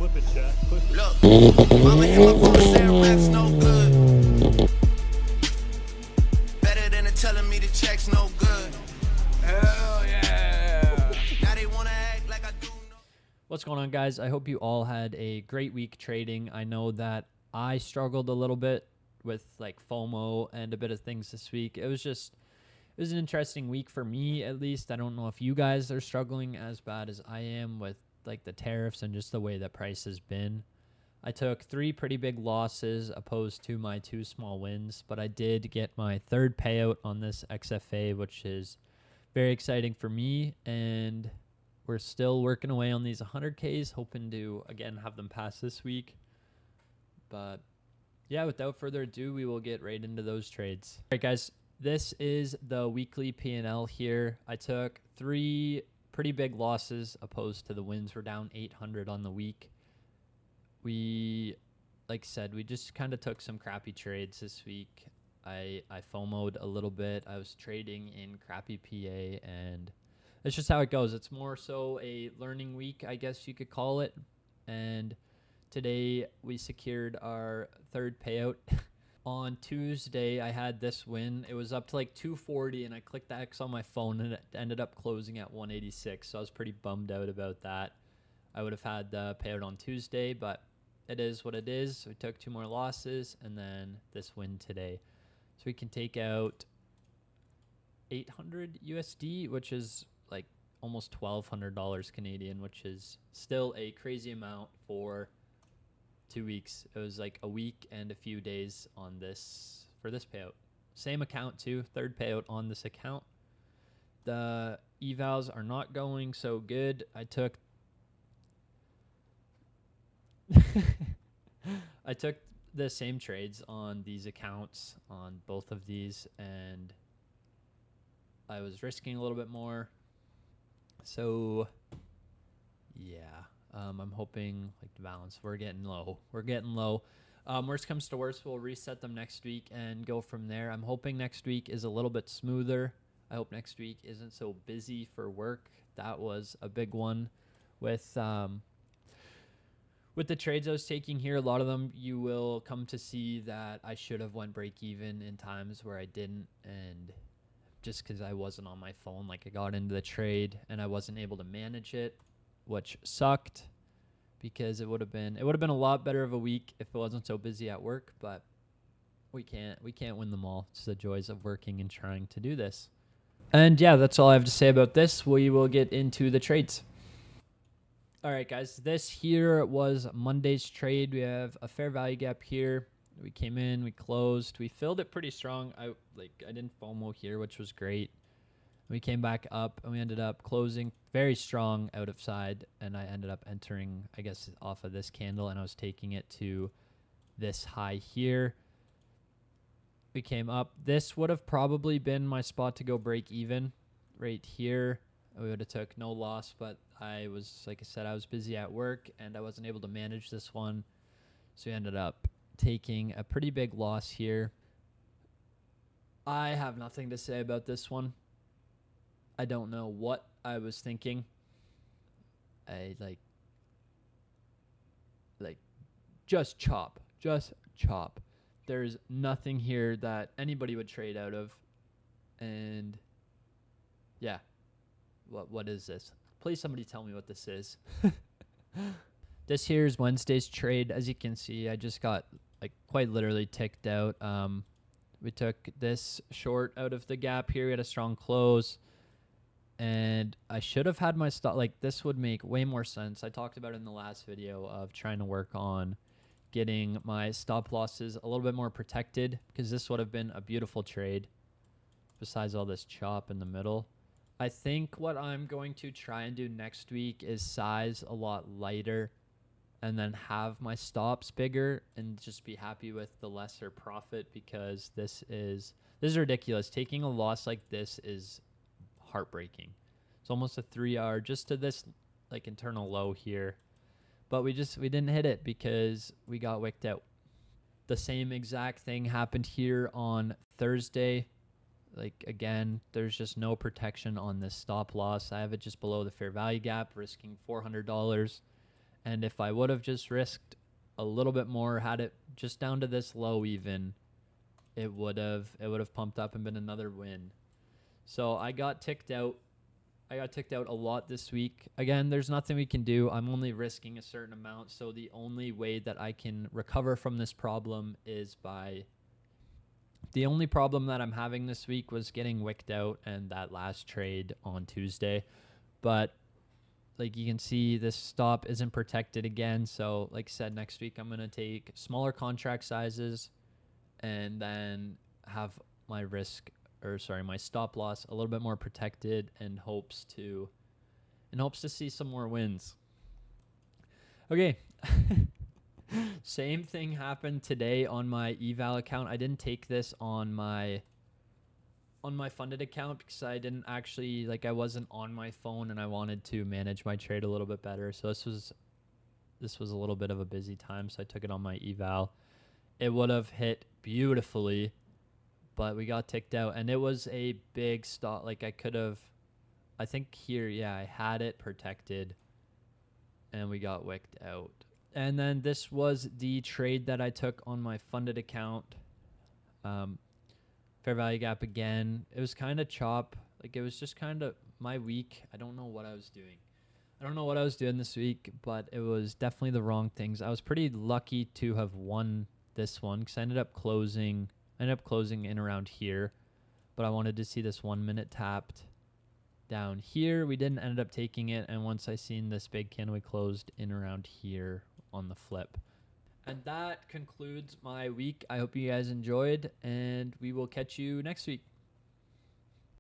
Clip it, chat. Clip it. Look, mama hit my phone saying raps no good. Better than telling me the check's no good. Hell yeah. Now they wanna act like I do know. What's going on, guys? I hope you all had a great week trading. I know that I struggled a little bit with like FOMO and a bit of things this week. It was an interesting week for me, at least. I don't know if you guys are struggling as bad as I am with like the tariffs and just the way that price has been. I took 3 pretty big losses opposed to my 2 small wins, but I did get my 3rd payout on this XFA, which is very exciting for me. And we're still working away on these 100Ks, hoping to, again, have them pass this week. But yeah, without further ado, we will get right into those trades. All right, guys, this is the weekly P&L here. I took 3 pretty big losses opposed to the wins. We're down 800 on the week. We, like I said, we just kind of took some crappy trades this week. I FOMO'd a little bit. I was trading in crappy PA, and it's just how it goes. It's more so a learning week, I guess you could call it. And today we secured our 3rd payout. On Tuesday, I had this win. It was up to like 240, and I clicked the X on my phone, and it ended up closing at 186. So I was pretty bummed out about that. I would have had the payout on Tuesday, but it is what it is. We took 2 more losses, and then this win today. So we can take out 800 USD, which is like almost $1,200 Canadian, which is still a crazy amount for 2 weeks. It was like a week and a few days on this for this payout. Same account too, 3rd payout on this account. The evals are not going so good. I took the same trades on these accounts, on both of these, and I was risking a little bit more. So yeah. I'm hoping like the balance. We're getting low. Worst comes to worst, we'll reset them next week and go from there. I'm hoping next week is a little bit smoother. I hope next week isn't so busy for work. That was a big one with the trades I was taking here. A lot of them you will come to see that I should have went break even in times where I didn't, and just because I wasn't on my phone, like I got into the trade and I wasn't able to manage it, which sucked because it would have been a lot better of a week if it wasn't so busy at work. But we can't win them all. It's the joys of working and trying to do this. And yeah, that's all I have to say about this. We will get into the trades. All right, guys, this here was Monday's trade. We have a fair value gap here. We came in, we closed, we filled it pretty strong. I didn't FOMO here, which was great. We came back up, and we ended up closing very strong out of side, and I ended up entering, I guess, off of this candle, and I was taking it to this high here. We came up. This would have probably been my spot to go break even right here. We would have took no loss, but I was, like I said, I was busy at work, and I wasn't able to manage this one, so we ended up taking a pretty big loss here. I have nothing to say about this one. I don't know what I was thinking. I just chop. There's nothing here that anybody would trade out of. And yeah, what is this? Please somebody tell me what this is. This here is Wednesday's trade. As you can see, I just got like quite literally ticked out. We took this short out of the gap here. We had a strong close. And I should have had my stop. Like, this would make way more sense. I talked about it in the last video of trying to work on getting my stop losses a little bit more protected, because this would have been a beautiful trade besides all this chop in the middle. I think what I'm going to try and do next week is size a lot lighter and then have my stops bigger and just be happy with the lesser profit, because this is ridiculous. Taking a loss like this is heartbreaking. It's almost a 3R just to this like internal low here, but we didn't hit it because we got wicked out. The same exact thing happened here on Thursday. Like, again, there's just no protection on this stop loss. I have it just below the fair value gap, risking $400, And if I would have just risked a little bit more, had it just down to this low even, it would have pumped up and been another win. So I got ticked out. I got ticked out a lot this week. Again, there's nothing we can do. I'm only risking a certain amount. So the only way that I can recover from this problem is by... The only problem that I'm having this week was getting wicked out and that last trade on Tuesday. But like you can see, this stop isn't protected again. So like I said, next week I'm going to take smaller contract sizes and then have my my stop loss a little bit more protected and hopes to see some more wins. Okay. Same thing happened today on my eval account. I didn't take this on my funded account because I didn't actually, like, I wasn't on my phone and I wanted to manage my trade a little bit better. So this was a little bit of a busy time, so I took it on my eval. It would have hit beautifully, but we got ticked out, and it was a big stop. Like, I think here, yeah, I had it protected, and we got wicked out. And then this was the trade that I took on my funded account. Fair value gap again. It was kind of chop. Like, it was just kind of my week. I don't know what I was doing. I don't know what I was doing this week, but it was definitely the wrong things. I was pretty lucky to have won this one because I ended up closing in around here, but I wanted to see this 1 minute tapped down here. We didn't end up taking it, and once I seen this big candle, we closed in around here on the flip. And that concludes my week. I hope you guys enjoyed, and we will catch you next week.